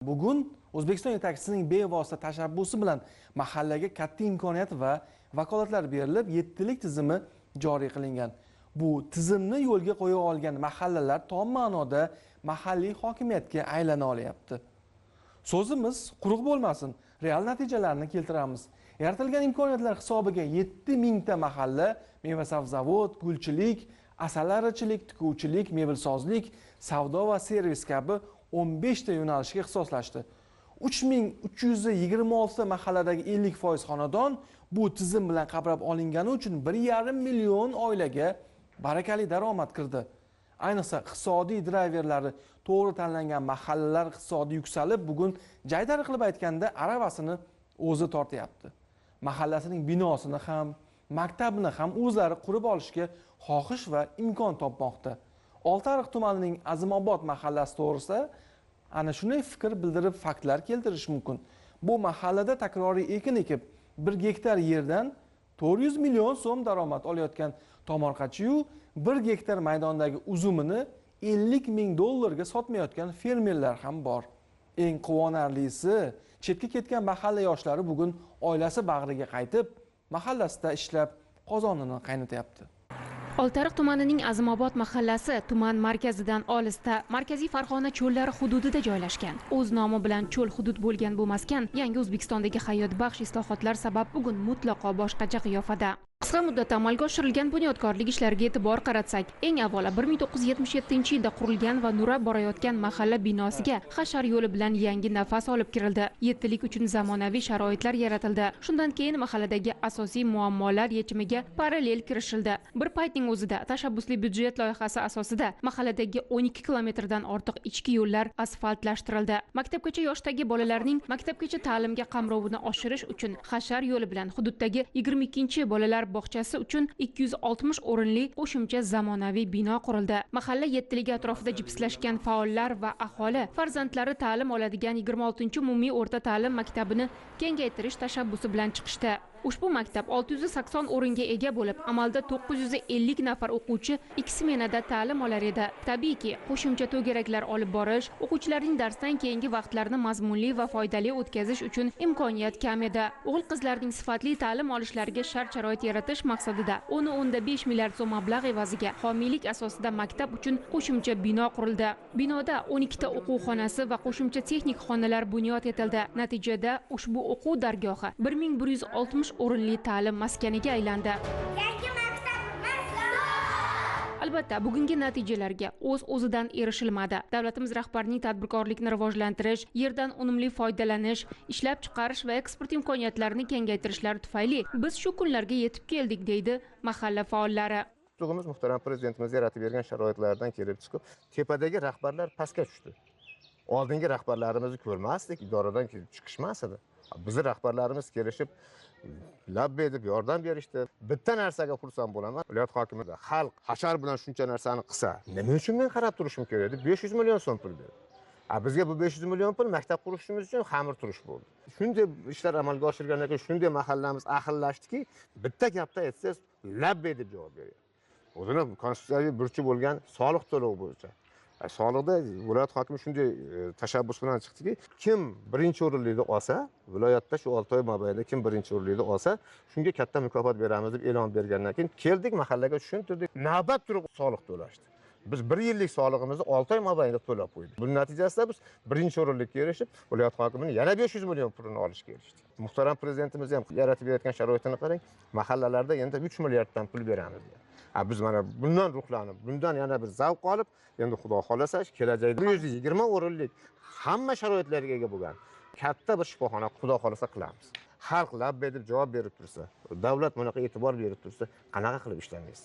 Bugun O'zbekiston yetakchisining bevosita tashabbusi bilan mahallaga katta imkoniyat va vakolatlar berilib, 7lik tizimi joriy qilingan. Bu tizimni yo'lga qo'ya olgan mahallalar tom ma'noda mahalliy hokimiyatga aylana olyapti. So'zimiz quruq bo'lmasin, real natijalarni keltiramiz. Yaratilgan imkoniyatlar hisobiga 7000 ta mahalla meva-sabzavot, gulchilik, asalarichilik, tikuvchilik, mebelsozlik, savdo va servis kabi 15 ta yo'nalishga ixtisoslashdi. 3326 ta mahalladagi 50% xonadon bu tizim bilan qabrab olingani uchun 1,5 million oilaga barakali daromad kirdi. Ayniqsa iqtisodiy driverlari to'g'ri tanlangan mahallalar iqtisodi yuksalib, bugun jaydari qilib aytganda aravasini o'zi tortyapti. Mahallasining binosini ham, maktabini ham o'zlari qurib olishga xohish va imkon topmoqda. Oltiariq tumanining Azimobod mahallasi to'g'risida ana shunday fikr bildirib faktlar keltirish mumkin. Bu mahallada takroriy ekin ekib 1 gektar yerdan 400 million so'm daromad olayotgan tomorqachi-yu 1 gektar maydondagi uzumini 50 ming dollarga sotmayotgan fermerlar ham bor. Eng quvonarlisi, chetga ketgan mahalla yoshlari bugun oilasi bag'riga qaytib, mahallasida ishlab, qozonini qaynatyapti. Oltiariq tumanining Azimobod mahallasi tuman markazidan olisda, Markaziy Farg'ona cho'llari hududida joylashgan. O'z nomi bilan cho'l hudud bo'lgan bu maskan yangi O'zbekistondagi hayotbaxsh islohotlar sabab bugun mutlaqo boshqacha qiyofada. Qisqa muddatda amalga oshirilgan bunyodkorlik ishlariga e'tibor qaratsak, eng avvalo 1977-yilda qurilgan va nurab borayotgan mahalla binosiga hashar yo'li bilan yangi nafas olib kirildi. 7lik uchun zamonaviy sharoitlar yaratildi. Shundan keyin mahalladagi asosiy muammolar yechimiga parallel kirishildi. Bir paytning o'zida tashabbusli byudjet loyihasi asosida mahalladagi 12 kilometrdan ortiq ichki yo'llar asfaltlashtirildi. Maktabgacha yoshdagi bolalarning maktabgacha ta'limga qamrovini oshirish uchun hashar yo'li bilan hududdagi 22-bolalar bog'chasi uchun 260 o'rinli qo'shimcha zamonaviy bino qurildi. Mahalla 7ligi atrofida jipslashgan faollar va aholi farzandlari ta'lim oladigan 26-umumiy o'rta ta'lim maktabini kengaytirish tashabbusi bilan chiqishdi. Ushbu maktab 680 o'ringa ega bo'lib, amalda 950 nafar o'quvchi 2 smenada ta'lim olar edi. Tabiiyki, qo'shimcha to'garaklar olib borish, o'quvchilarning darsdan keyingi vaqtlarini mazmunli va foydali o'tkazish uchun imkoniyat kam edi. O'g'il-qizlarning sifatli ta'lim olishlariga shart-sharoit yaratish maqsadida 10.5 milliard so'm mablag' evaziga homiylik asosida maktab uchun qo'shimcha bino qurildi. Binoda 12 ta o'quv xonasi va qo'shimcha texnik xonalar bunyod etildi. Natijada ushbu o'quv dargohi 1160 o'rinli ta'lim maskaniga aylandi. Albatta, bugungi natijalarga o'z-o'zidan erishilmadi. Davlatimiz rahbarining tadbirkorlikni rivojlantirish, yerdan unumli foydalanish, ishlab chiqarish va eksport imkoniyatlarini kengaytirishlari tufayli biz shu kunlarga yetib keldik, deydi mahalla faollari. Muhtaram prezidentimiz yaratib bergan sharoitlardan kelib chiqib, tepadagi rahbarlar pastga tushdi. Oldingi rahbarlarimizni ko'rmasdik, idoradan chiqishmas edi. Bizning rahbarlarimiz kelishib, labbe deb yordam berishdi. Bitta narsaga xursand bo'laman. Viloyat hokimi xalq hashar bilan shuncha narsani qilsa, nima uchun men qarab turishim kerak edi? 500 million so'm pul berdi. Bizga bu 500 million pul maktab qurishimiz uchun xamir turish bo'ldi. Shunday ishlar amalga oshirilgandan keyin shunday mahallamiz ahillashdiki, bitta gapda aytsangiz, labbe deb javob beryapti. O'zini konstitutsiyaviy burchi bo'lgan soliq to'lovi bo'yicha. Soliqda viloyat hokimi shunday tashabbus bilan chiqdiki, kim birinchi o'rinlikni olsa, viloyatda shu 6 oy mobaynida kim birinchi o'rinlikni olsa, shunga katta mukofot beramiz deb e'lon bergandan keyin keldik mahallaga tushuntirdik. Navbat turib soliq to'lashdi. Biz 1 yillik soliqimizni 6 oy mobaynida to'lab qo'ydik. Buning natijasida biz birinchi o'rinlikka erishib, viloyat hokimining yana 500 million pulini olishga erishdik. Muhtaram prezidentimiz ham yaratib berayotgan sharoitini qarang. Mahallalarda endi 3 milliarddan pul beramiz deyapti. Biz mana bundan ruhlanib, bundan yana bir zavq olib, endi xudo xolasa kelajakda 120 o'rinlik hamma sharoitlarga ega bo'lgan katta bir shifoxona xudo xolasa qilamiz. Xalq labbe deb javob berib tursa, davlat bunaqa e'tibor berib tursa, qanaqa qilib ishlamaysiz?